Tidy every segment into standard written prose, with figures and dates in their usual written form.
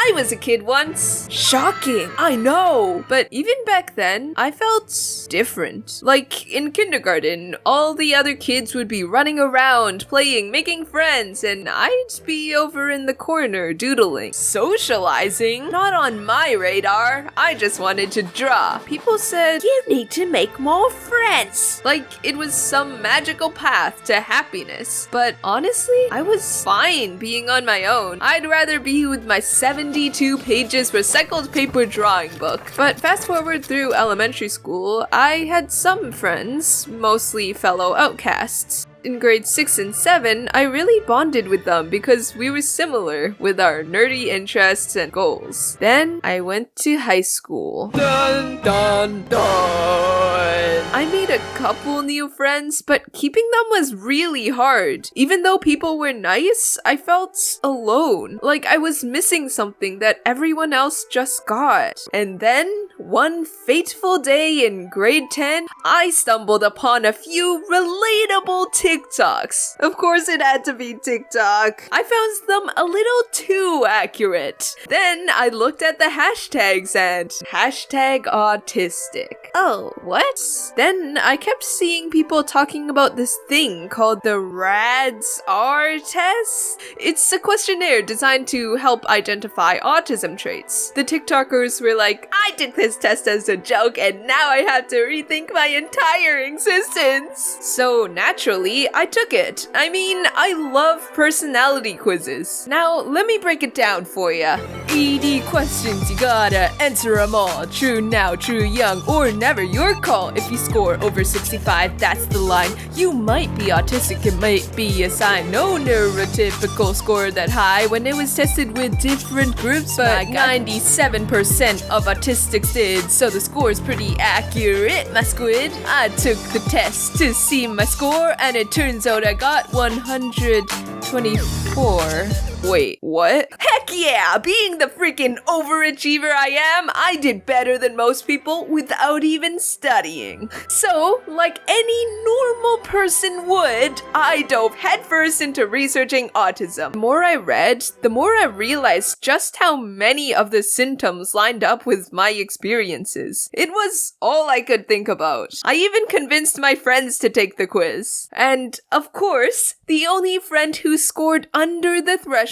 I was a kid once. Shocking, I know. But even back then, I felt different. Like in kindergarten, all the other kids would be running around, playing, making friends, and I'd be over in the corner doodling. Socializing? Not on my radar. I just wanted to draw. People said, you need to make more friends. Like it was some magical path to happiness. But honestly, I was fine being on my own. I'd rather be with my 72 pages recycled paper drawing book. But fast forward through elementary school, I had some friends, mostly fellow outcasts. In grades 6 and 7, I really bonded with them because we were similar with our nerdy interests and goals. Then I went to high school. Dun dun dun! I made a couple new friends, but keeping them was really hard. Even though people were nice, I felt alone. Like I was missing something that everyone else just got. And then, one fateful day in grade 10, I stumbled upon a few relatable TikToks. Of course it had to be TikTok. I found them a little too accurate. Then I looked at the hashtags and hashtag autistic. Oh, what? Then I kept seeing people talking about this thing called the RADS-R test. It's a questionnaire designed to help identify autism traits. The TikTokers were like, I took this test as a joke and now I have to rethink my entire existence. So naturally, I took it. I mean, I love personality quizzes. Now, let me break it down for ya. 80 questions, you gotta answer them all. True now, true young, or never your call. If you score over 65, that's the line. You might be autistic, it might be a sign. No neurotypical score that high when it was tested with different groups, but 97% of autistics did, so the score's pretty accurate, my squid. I took the test to see my score, and it turns out I got 124. Wait, what? Heck yeah! Being the freaking overachiever I am, I did better than most people without even studying. So, like any normal person would, I dove headfirst into researching autism. The more I read, the more I realized just how many of the symptoms lined up with my experiences. It was all I could think about. I even convinced my friends to take the quiz. And, of course, the only friend who scored under the threshold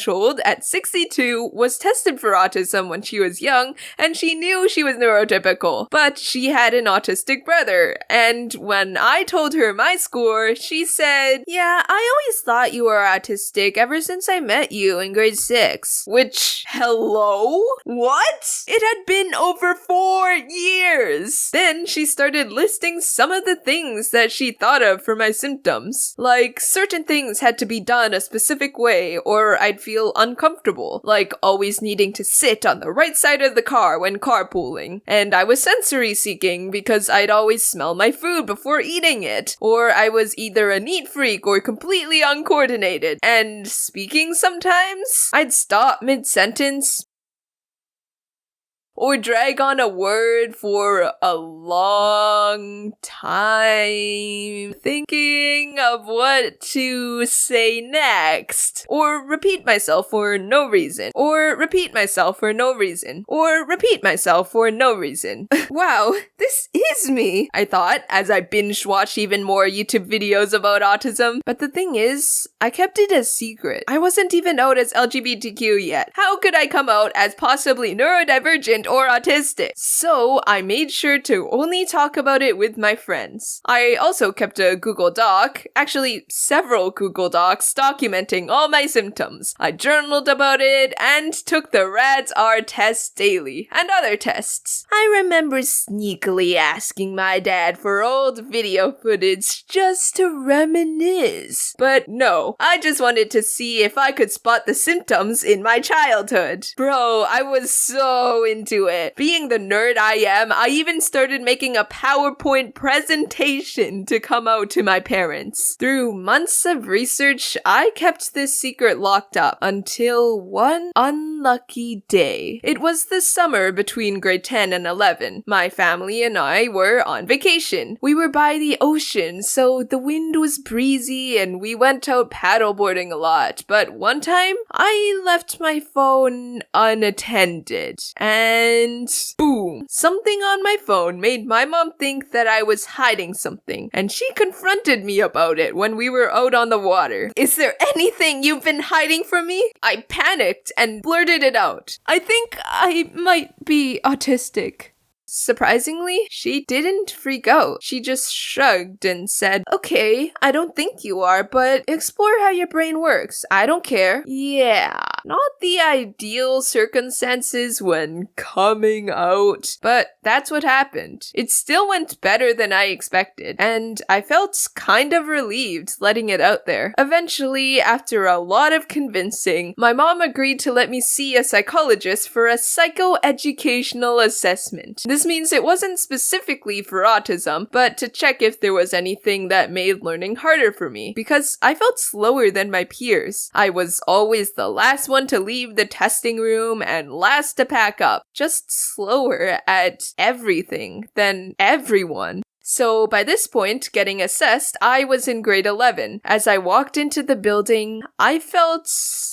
at 62 was tested for autism when she was young, and she knew she was neurotypical, but she had an autistic brother. And when I told her my score, she said, yeah, I always thought you were autistic ever since I met you in grade 6. Which, hello? What? It had been over 4 years. Then she started listing some of the things that she thought of for my symptoms. Like, certain things had to be done a specific way, or I'd feel uncomfortable, like always needing to sit on the right side of the car when carpooling. And I was sensory seeking because I'd always smell my food before eating it, or I was either a neat freak or completely uncoordinated. And speaking sometimes, I'd stop mid-sentence or drag on a word for a long time, thinking of what to say next, or repeat myself for no reason, or repeat myself for no reason, or repeat myself for no reason. Wow, this is me, I thought, as I binge-watched even more YouTube videos about autism. But the thing is, I kept it a secret. I wasn't even out as LGBTQ yet. How could I come out as possibly neurodivergent or autistic? So I made sure to only talk about it with my friends. I also kept a Google Doc, actually several Google Docs, documenting all my symptoms. I journaled about it and took the RADS-R test daily, and other tests. I remember sneakily asking my dad for old video footage just to reminisce. But no, I just wanted to see if I could spot the symptoms in my childhood. Bro, I was so into it. Being the nerd I am, I even started making a PowerPoint presentation to come out to my parents. Through months of research, I kept this secret locked up until one unlucky unlucky day. It was the summer between grade 10 and 11. My family and I were on vacation. We were by the ocean, so the wind was breezy and we went out paddleboarding a lot. But one time, I left my phone unattended. And boom! Something on my phone made my mom think that I was hiding something, and she confronted me about it when we were out on the water. "Is there anything you've been hiding from me?" I panicked and blurted it out. "I think I might be autistic." Surprisingly, she didn't freak out. She just shrugged and said, "Okay, I don't think you are, but explore how your brain works. I don't care." Yeah, not the ideal circumstances when coming out, but that's what happened. It still went better than I expected, and I felt kind of relieved letting it out there. Eventually, after a lot of convincing, my mom agreed to let me see a psychologist for a psychoeducational assessment. This means it wasn't specifically for autism, but to check if there was anything that made learning harder for me, because I felt slower than my peers. I was always the last one to leave the testing room and last to pack up, just slower at everything than everyone. So by this point, getting assessed, I was in grade 11. As I walked into the building, I felt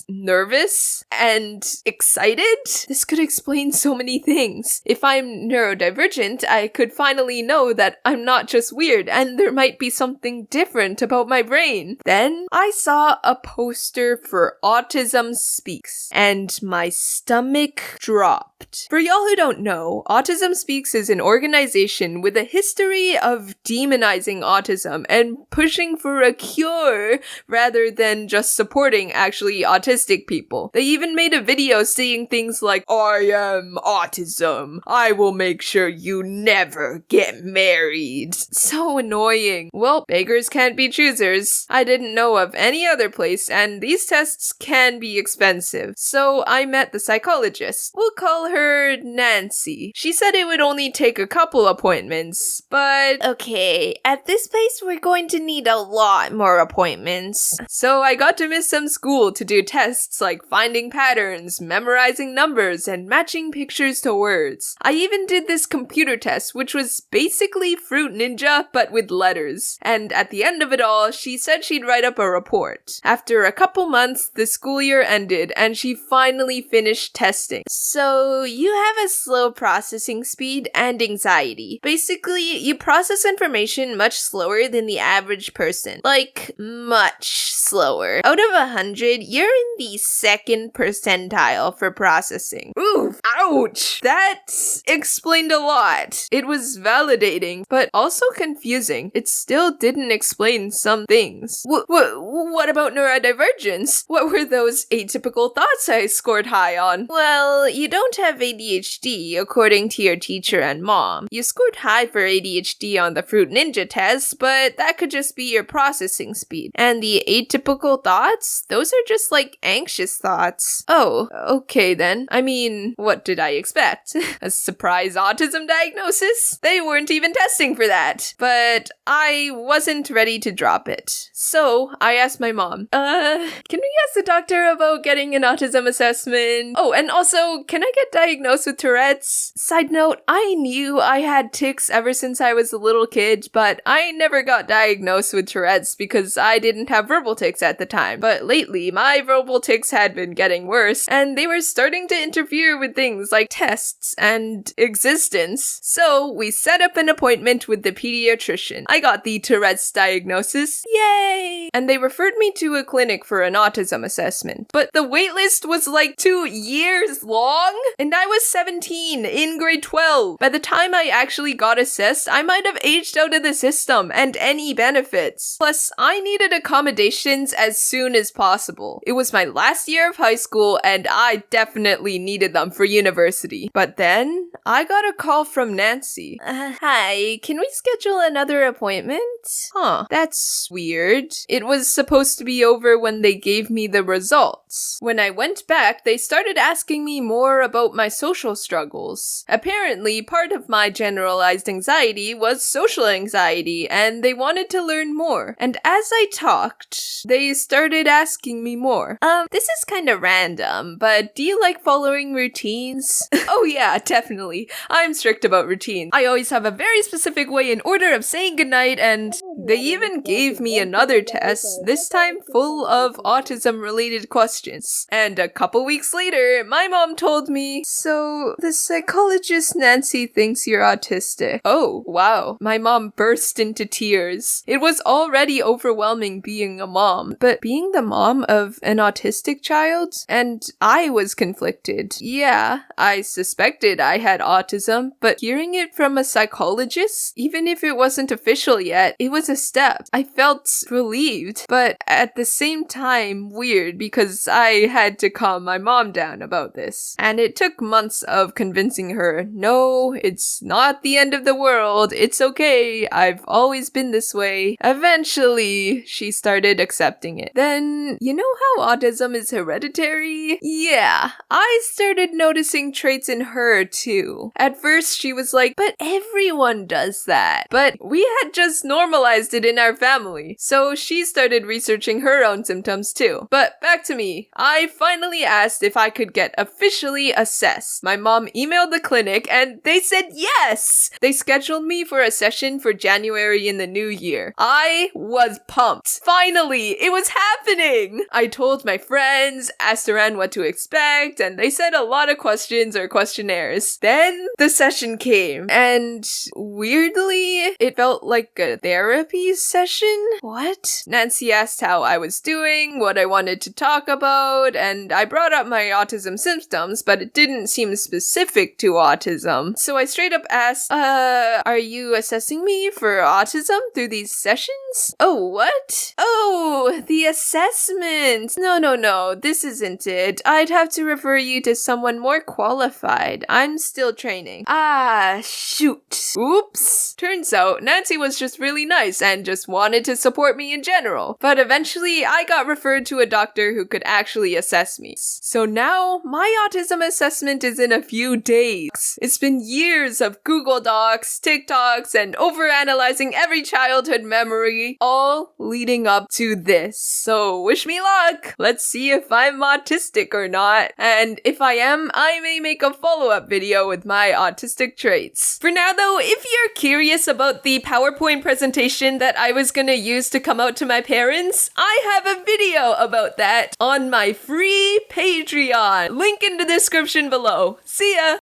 nervous and excited. This could explain so many things. If I'm neurodivergent, I could finally know that I'm not just weird and there might be something different about my brain. Then I saw a poster for Autism Speaks, and my stomach dropped. For y'all who don't know, Autism Speaks is an organization with a history of demonizing autism and pushing for a cure rather than just supporting actually autistic people. They even made a video saying things like, "I am autism. I will make sure you never get married." So annoying. Well, beggars can't be choosers. I didn't know of any other place, and these tests can be expensive. So I met the psychologist. We'll call her Nancy. She said it would only take a couple appointments, but okay, at this place we're going to need a lot more appointments. So I got to miss some school to do tests like finding patterns, memorizing numbers, and matching pictures to words. I even did this computer test, which was basically Fruit Ninja, but with letters. And at the end of it all, she said she'd write up a report. After a couple months, the school year ended, and she finally finished testing. So you have a slow processing speed and anxiety. Basically, you process information much slower than the average person. Like, much slower. Out of 100, you're in the second percentile for processing. Oof, ouch! That explained a lot. It was validating, but also confusing. It still didn't explain some things. What about neurodivergence? What were those atypical thoughts I scored high on? Well, you don't have ADHD, according to your teacher and mom. You scored high for ADHD on the Fruit Ninja test, but that could just be your processing speed. And the atypical thoughts? Those are just like anxious thoughts. Oh, okay then. I mean, what did I expect? A surprise autism diagnosis? They weren't even testing for that. But I wasn't ready to drop it. So I asked my mom, can we ask the doctor about getting an autism assessment? Oh, and also, can I get diagnosed with Tourette's? Side note, I knew I had tics ever since I was a little kid, but I never got diagnosed with Tourette's because I didn't have verbal tics at the time. But lately, my verbal tics had been getting worse, and they were starting to interfere with things like tests and existence. So we set up an appointment with the pediatrician. I got the Tourette's diagnosis. Yay! And they referred me to a clinic for an autism assessment. But the waitlist was like 2 years long, and I was 17 in grade 12. By the time I actually got assessed, I might have aged out of the system and any benefits. Plus, I needed accommodations as soon as possible. It was my last year of high school, and I definitely needed them for university. university. But then I got a call from Nancy. Hi, can we schedule another appointment? Huh, that's weird. It was supposed to be over when they gave me the results. When I went back, they started asking me more about my social struggles. Apparently, part of my generalized anxiety was social anxiety, and they wanted to learn more. And as I talked, they started asking me more. This is kind of random, but do you like following routines? Oh yeah, definitely. I'm strict about routines. I always have a very specific way in order of saying goodnight, and they even gave me another test, this time full of autism-related questions. And a couple weeks later, my mom told me, so the psychologist Nancy thinks you're autistic. Oh, wow. My mom burst into tears. It was already overwhelming being a mom, but being the mom of an autistic child? And I was conflicted. Yeah, I suspected I had autism, but hearing it from a psychologist, even if it wasn't official yet, it was a step. I felt relieved, but at the same time weird because I had to calm my mom down about this. And it took months of convincing her, no, it's not the end of the world, it's okay, I've always been this way. Eventually, she started accepting it. Then, you know how autism is hereditary? Yeah, I started noticing traits in her too. At first, she was like, but everyone does that. But we had just normalized it in our family. So she started researching her own symptoms too. But back to me. I finally asked if I could get officially assessed. My mom emailed the clinic and they said yes! They scheduled me for a session for January in the new year. I was pumped. Finally, it was happening! I told my friends, asked around what to expect, and they said a lot of questions or questionnaires. Then the session came, and weirdly, it felt like a therapy session? What? Nancy asked how I was doing, what I wanted to talk about, and I brought up my autism symptoms, but it didn't seem specific to autism. So I straight up asked, are you assessing me for autism through these sessions? Oh, what? Oh, the assessment. No, this isn't it. I'd have to refer you to someone more qualified. I'm still training. Ah, shoot. Oops. Turns out Nancy was just really nice and just wanted to support me in general. But eventually, I got referred to a doctor who could actually assess me. So now, my autism assessment is in a few days. It's been years of Google Docs, TikToks, and overanalyzing every childhood memory, all leading up to this. So wish me luck! Let's see if I'm autistic or not. And if I am, I may make a follow-up video with my autistic traits. For now though, if you're curious about the PowerPoint presentation that I was gonna use to come out to my parents, I have a video about that on my free Patreon. Link in the description below. See ya!